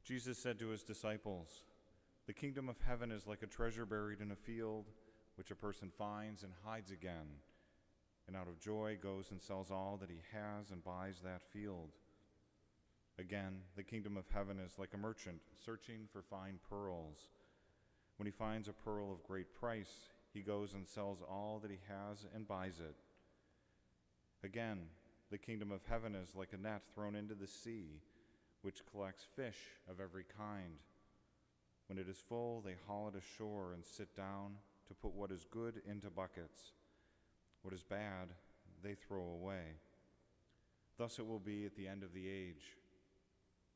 Jesus said to his disciples, "The kingdom of heaven is like a treasure buried in a field, which a person finds and hides again, and out of joy goes and sells all that he has and buys that field. Again, the kingdom of heaven is like a merchant searching for fine pearls. When he finds a pearl of great price, he goes and sells all that he has and buys it. Again, the kingdom of heaven is like a net thrown into the sea, which collects fish of every kind. When it is full, they haul it ashore and sit down to put what is good into buckets. What is bad, they throw away. Thus it will be at the end of the age.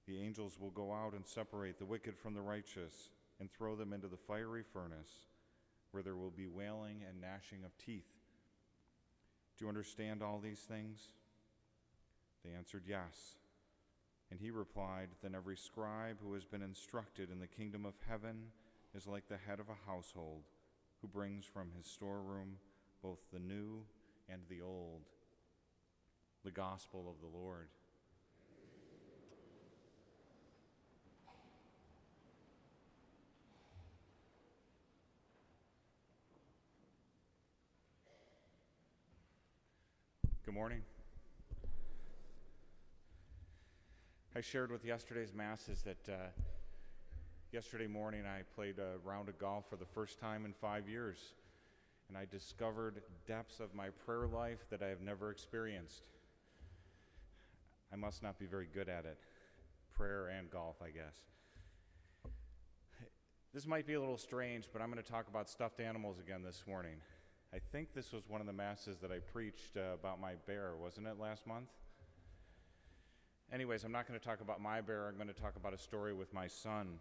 The angels will go out and separate the wicked from the righteous and throw them into the fiery furnace, where there will be wailing and gnashing of teeth. Do you understand all these things?" They answered, "Yes." And he replied, "Then every scribe who has been instructed in the kingdom of heaven is like the head of a household, who brings from his storeroom both the new and the old." The gospel of the Lord. Good morning. I shared with yesterday's masses that yesterday morning I played a round of golf for the first time in 5 years, and I discovered depths of my prayer life that I have never experienced. I must not be very good at it. Prayer and golf, I guess. This might be a little strange, but I'm going to talk about stuffed animals again this morning. I think this was one of the masses that I preached about my bear, wasn't it, last month? Anyways, I'm not going to talk about my bear. I'm going to talk about a story with my son.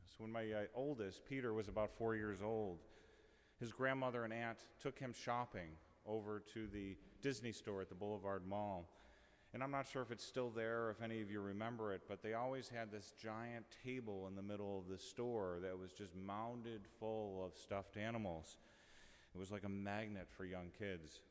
So when my oldest, Peter, was about 4 years old, his grandmother and aunt took him shopping over to the Disney store at the Boulevard Mall. And I'm not sure if it's still there or if any of you remember it, but they always had this giant table in the middle of the store that was just mounded full of stuffed animals. It was like a magnet for young kids.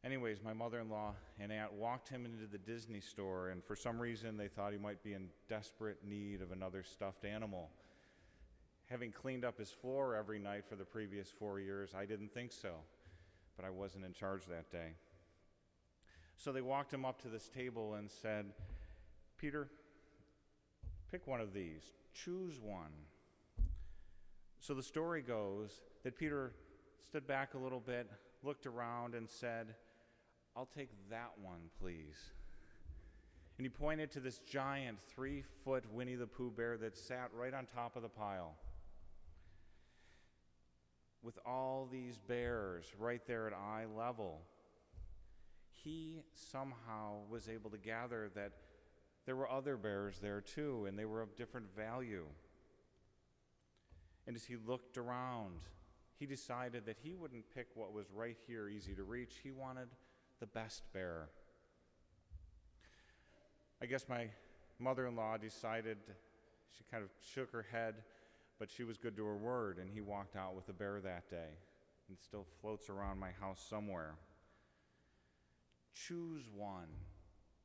Anyways, my mother-in-law and aunt walked him into the Disney store, and for some reason they thought he might be in desperate need of another stuffed animal. Having cleaned up his floor every night for the previous 4 years, I didn't think so, but I wasn't in charge that day. So they walked him up to this table and said, "Peter, pick one of these. Choose one." So the story goes that Peter stood back a little bit, looked around, and said, "I'll take that one, please." And he pointed to this giant 3-foot Winnie the Pooh bear that sat right on top of the pile. With all these bears right there at eye level, he somehow was able to gather that there were other bears there too, and they were of different value. And as he looked around, he decided that he wouldn't pick what was right here, easy to reach. He wanted the best bear. I guess my mother-in-law decided, she kind of shook her head, but she was good to her word, and he walked out with a bear that day, and still floats around my house somewhere. Choose one.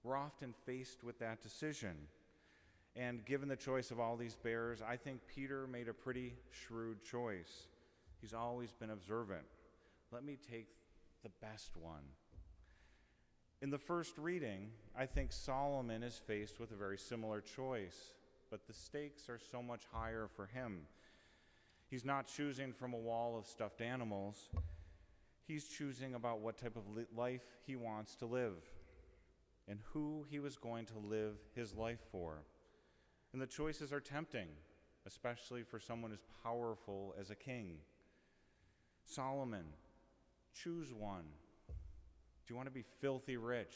We're often faced with that decision. And given the choice of all these bears, I think Peter made a pretty shrewd choice. He's always been observant. Let me take the best one. In the first reading, I think Solomon is faced with a very similar choice, but the stakes are so much higher for him. He's not choosing from a wall of stuffed animals. He's choosing about what type of life he wants to live and who he was going to live his life for. And the choices are tempting, especially for someone as powerful as a king. Solomon, choose one. Do you want to be filthy rich?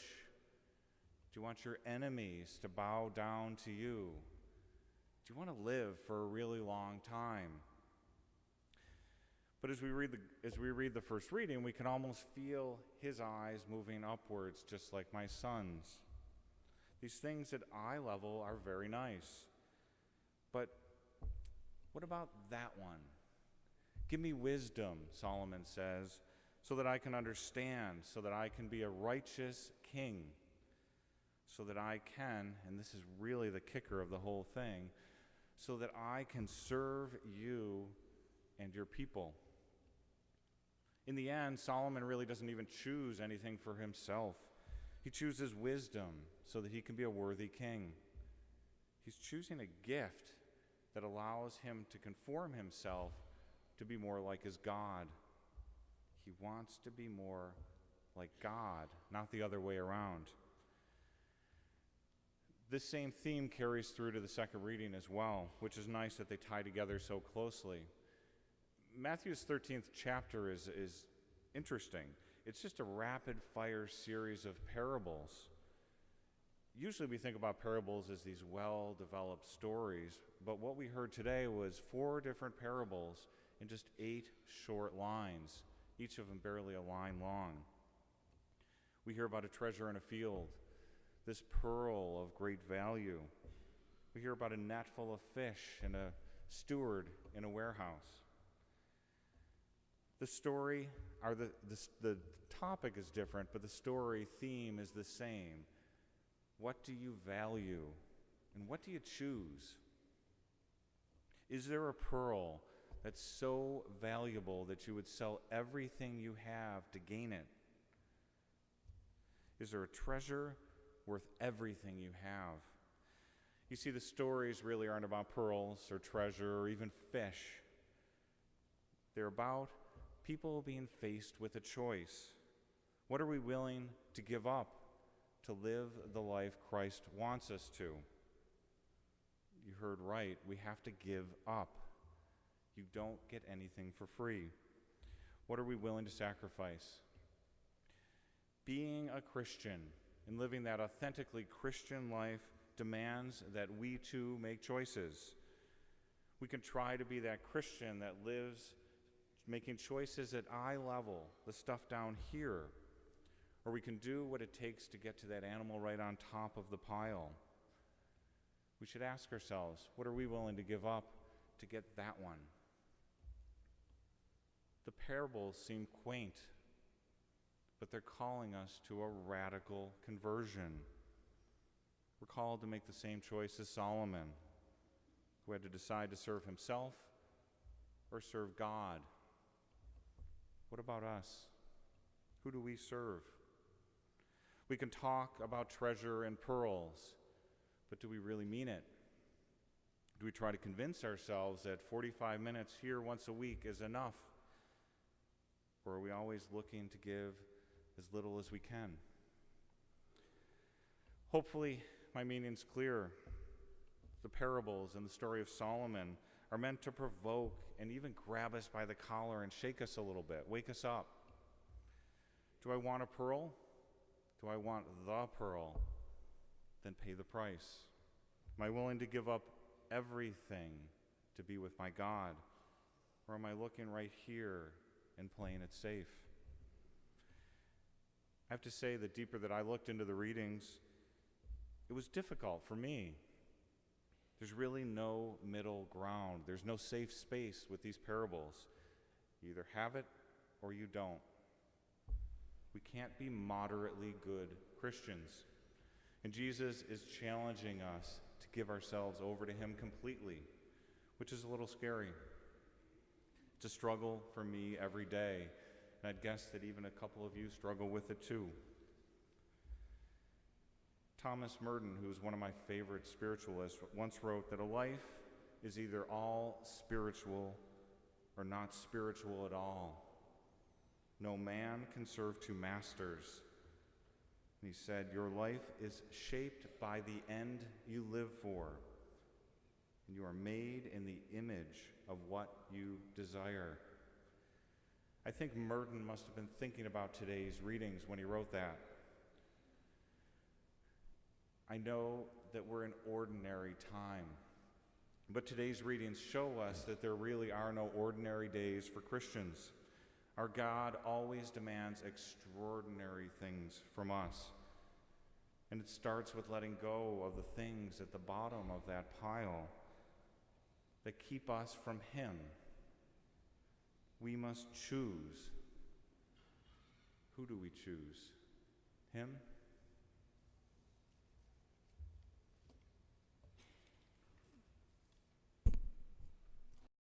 Do you want your enemies to bow down to you? Do you want to live for a really long time? But as we read the first reading, we can almost feel his eyes moving upwards, just like my son's. These things at eye level are very nice. But what about that one? Give me wisdom, Solomon says, so that I can understand, so that I can be a righteous king. so that I can, and this is really the kicker of the whole thing, so that I can serve you and your people. In the end, Solomon really doesn't even choose anything for himself. He chooses wisdom so that he can be a worthy king. He's choosing a gift that allows him to conform himself to be more like his God. He wants to be more like God, not the other way around. This same theme carries through to the second reading as well, which is nice that they tie together so closely. Matthew's 13th chapter is interesting. It's just a rapid-fire series of parables. Usually we think about parables as these well-developed stories, but what we heard today was 4 different parables in just 8 short lines, each of them barely a line long. We hear about a treasure in a field, this pearl of great value. We hear about a net full of fish and a steward in a warehouse. The story, or the topic is different, but the story theme is the same. What do you value, and what do you choose? Is there a pearl that's so valuable that you would sell everything you have to gain it? Is there a treasure worth everything you have? You see, the stories really aren't about pearls or treasure or even fish. They're about people being faced with a choice. What are we willing to give up to live the life Christ wants us to? You heard right, we have to give up. You don't get anything for free. What are we willing to sacrifice? Being a Christian and living that authentically Christian life demands that we too make choices. We can try to be that Christian that lives making choices at eye level, the stuff down here, or we can do what it takes to get to that animal right on top of the pile. We should ask ourselves, what are we willing to give up to get that one? The parables seem quaint, but they're calling us to a radical conversion. We're called to make the same choice as Solomon, who had to decide to serve himself or serve God. What about us? Who do we serve? We can talk about treasure and pearls, but do we really mean it? Do we try to convince ourselves that 45 minutes here once a week is enough? Or are we always looking to give as little as we can? Hopefully, my meaning's clear. The parables and the story of Solomon are meant to provoke and even grab us by the collar and shake us a little bit, wake us up. Do I want a pearl? Do I want the pearl? Then pay the price. Am I willing to give up everything to be with my God? Or am I looking right here and playing it safe? I have to say, the deeper that I looked into the readings, it was difficult for me. There's really no middle ground. There's no safe space with these parables. You either have it or you don't. We can't be moderately good Christians. And Jesus is challenging us to give ourselves over to him completely, which is a little scary. It's a struggle for me every day, and I'd guess that even a couple of you struggle with it too. Thomas Merton, who is one of my favorite spiritualists, once wrote that a life is either all spiritual or not spiritual at all. No man can serve 2 masters. And he said, your life is shaped by the end you live for, and you are made in the image of what you desire. I think Merton must have been thinking about today's readings when he wrote that. I know that we're in ordinary time, but today's readings show us that there really are no ordinary days for Christians. Our God always demands extraordinary things from us, and it starts with letting go of the things at the bottom of that pile that keep us from him. We must choose. Who do we choose? Him